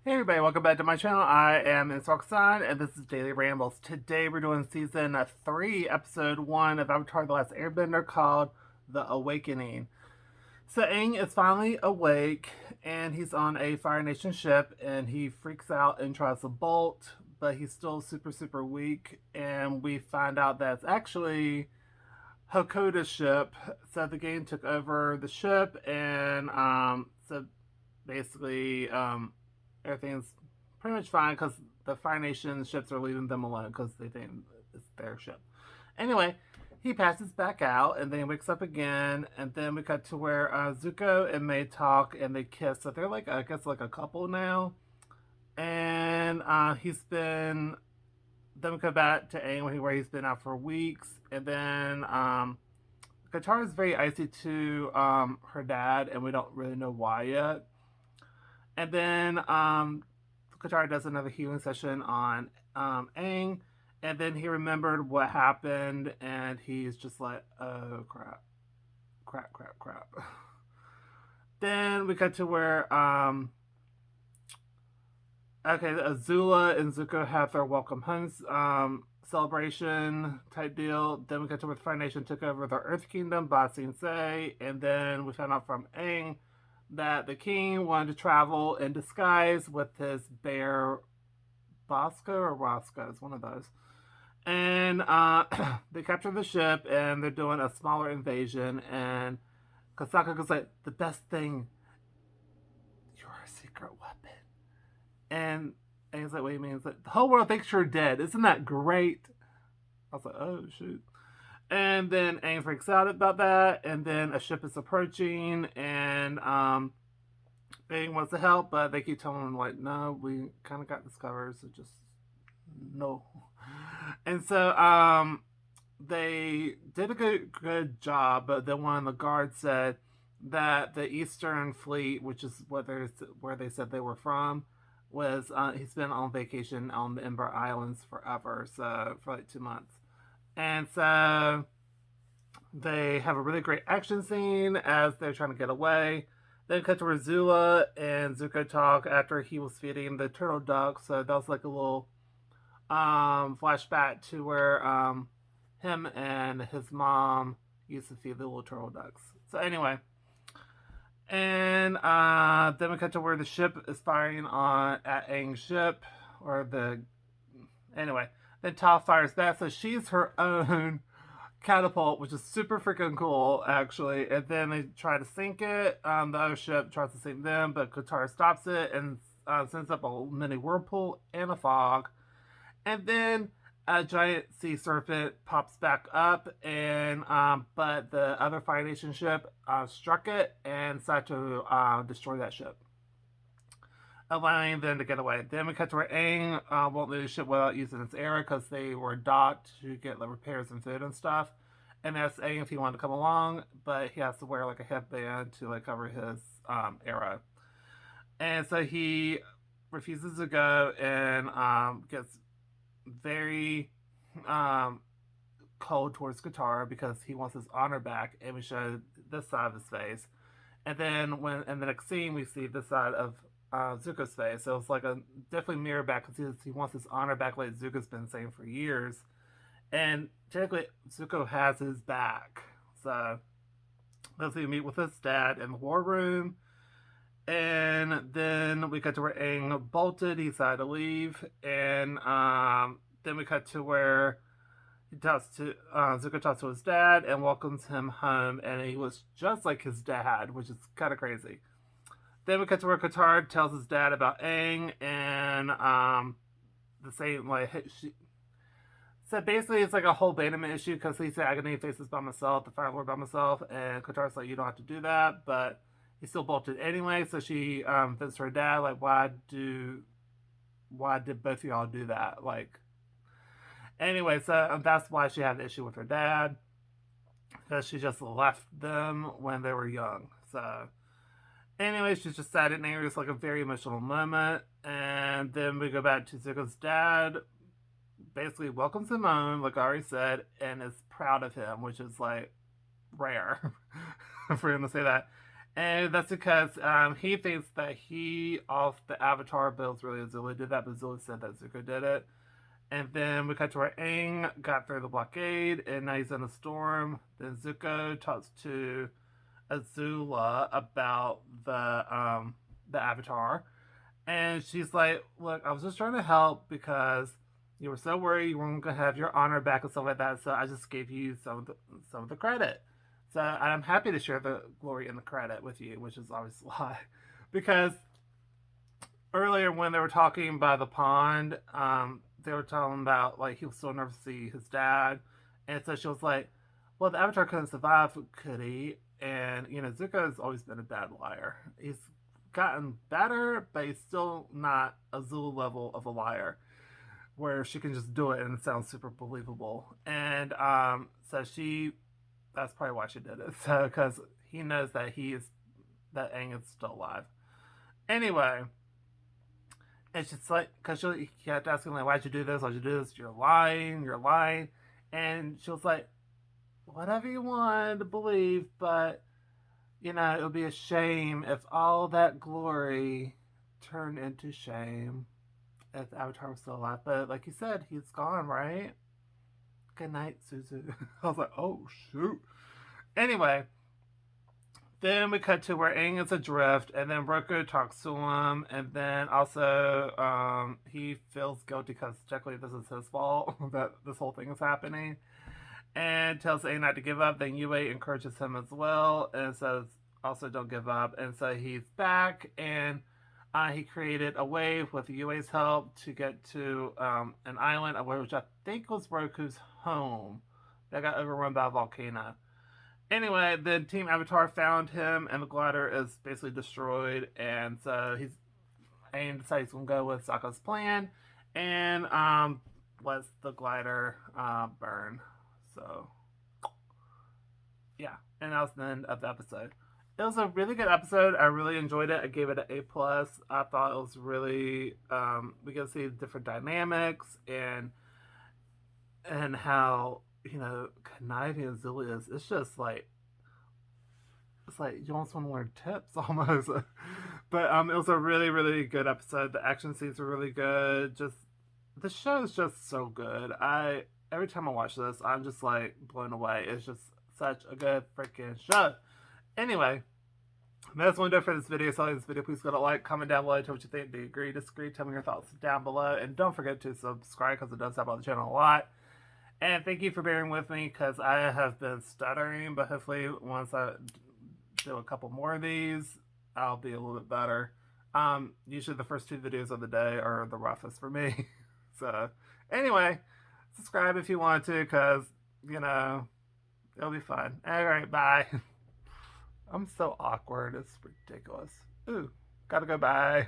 Hey everybody, welcome back to my channel. I am Instructon, and this is Daily Rambles. Today we're doing season 3, episode 1 of Avatar: The Last Airbender, called The Awakening. So Aang is finally awake, and he's on a Fire Nation ship, and he freaks out and tries to bolt, but he's still super weak, and we find out that it's actually Hakoda's ship. So the game took over the ship, and so basically everything's pretty much fine because the Fire Nation ships are leaving them alone because they think it's their ship. Anyway, he passes back out and then wakes up again, and then we cut to where Zuko and May talk and they kiss. So they're like, I guess, like a couple now. And he's been. Then we come back to Aang where he's been out for weeks, and then Katara is very icy to her dad, and we don't really know why yet. And then Katara does another healing session on Aang, and then he remembered what happened, and he's just like, oh crap. Then we cut to where Azula and Zuko have their welcome home celebration type deal. Then we cut to where the Fire Nation took over the Earth Kingdom by Sing Se, and then we found out from Aang that the king wanted to travel in disguise with his bear Bosco or Roscoe, it's one of those. And they capture the ship and they're doing a smaller invasion. And Kasaka goes like, the best thing, you're a secret weapon. And he's like, what do you mean? He's like, the whole world thinks you're dead. Isn't that great? I was like, oh shoot. And then Aang freaks out about that, and then a ship is approaching, and Aang wants to help, but they keep telling him like, no, we kind of got this covered, so just no. And so they did a good job, but then one of the guards said that the Eastern Fleet, which is where they said they were from, was he's been on vacation on the Ember Islands forever, so for like 2 months. And so they have a really great action scene as they're trying to get away. Then cut to Razula and Zuko talk after he was feeding the turtle duck. So that was like a little flashback to where him and his mom used to feed the little turtle ducks. So anyway, and then we cut to where the ship is firing on at Aang's ship, or the anyway. Then Toph fires back, so she's her own catapult, which is super freaking cool, actually. And then they try to sink it. The other ship tries to sink them, but Katara stops it and sends up a mini whirlpool and a fog. And then a giant sea serpent pops back up, and but the other Fire Nation ship struck it and decided to destroy that ship, allowing them to get away. Then we cut to where Aang won't leave the ship without using its arrow because they were docked to get like repairs and food and stuff. And asked Aang if he wanted to come along, but he has to wear like a headband to like cover his arrow. And so he refuses to go and gets very cold towards Katara because he wants his honor back, and we show this side of his face. And then when in the next scene we see this side of Zuko's face. So it's like a definitely mirror back because he wants his honor back, like Zuko's been saying for years. And technically, Zuko has his back. So let's see, meet with his dad in the war room. And then we cut to where Aang bolted. He decided to leave. And then we cut to where he talks to Zuko talks to his dad and welcomes him home. And he was just like his dad, which is kind of crazy. Then we cut to where Katara tells his dad about Aang and the same like so basically it's like a whole abandonment issue because he said I can face this by myself, the Fire Lord by myself, and Katara's like you don't have to do that, but he still bolted anyway. So she visits her dad like why did both of y'all do that? Like anyway, so that's why she had an issue with her dad because she just left them when they were young. So anyway, she's just sad and angry. It's like a very emotional moment. And then we go back to Zuko's dad, basically welcomes him home, like I already said, and is proud of him, which is like rare for him to say that. And that's because he thinks that he, off the Avatar, but it was really Azula did that, but Azula said that Zuko did it. And then we cut to where Aang got through the blockade, and now he's in a storm. Then Zuko talks to Azula about the Avatar, and she's like, "Look, I was just trying to help because you were so worried you weren't gonna have your honor back and stuff like that. So I just gave you some of the credit. So I'm happy to share the glory and the credit with you, which is obviously a lie, because earlier when they were talking by the pond, they were talking about like he was so nervous to see his dad, and so she was like, "Well, the Avatar couldn't survive, could he?" And Zuko has always been a bad liar. He's gotten better, but he's still not a Zulu level of a liar, where she can just do it and it sounds super believable. And so that's probably why she did it. So because he knows that that Aang is still alive. Anyway, it's just like because she kept asking like, "Why'd you do this? Why'd you do this? You're lying. You're lying." And she was like, "Whatever you want to believe, but it would be a shame if all that glory turned into shame if the Avatar was still alive." But like you said, he's gone, right? Good night, Suzu. I was like, "Oh shoot." Anyway, then we cut to where Aang is adrift, and then Roku talks to him, and then also he feels guilty because technically this is his fault that this whole thing is happening, and tells Aang not to give up. Then Yue encourages him as well, and says also don't give up. And so he's back, and he created a wave with Yue's help to get to an island, which I think was Roku's home, that got overrun by a volcano. Anyway, then Team Avatar found him, and the glider is basically destroyed. And so Aang decides he's gonna go with Sokka's plan, and lets the glider burn. So yeah, and that was the end of the episode. It was a really good episode. I really enjoyed it. I gave it an A+. I thought it was really we get to see different dynamics and how conniving Azula is. It's like you almost want to learn tips almost. But it was a really really good episode. The action scenes were really good. Just the show is just so good. I Every time I watch this, I'm just like blown away. It's just such a good freaking show. Anyway, that's one do for this video. So, like this video, please go to like, comment down below, tell me what you think. Do you agree, disagree? Tell me your thoughts down below, and don't forget to subscribe because it does help out the channel a lot. And thank you for bearing with me because I have been stuttering, but hopefully once I do a couple more of these, I'll be a little bit better. Usually the first two videos of the day are the roughest for me. So anyway, subscribe if you want to because, it'll be fun. All right, bye. I'm so awkward. It's ridiculous. Ooh, gotta go bye.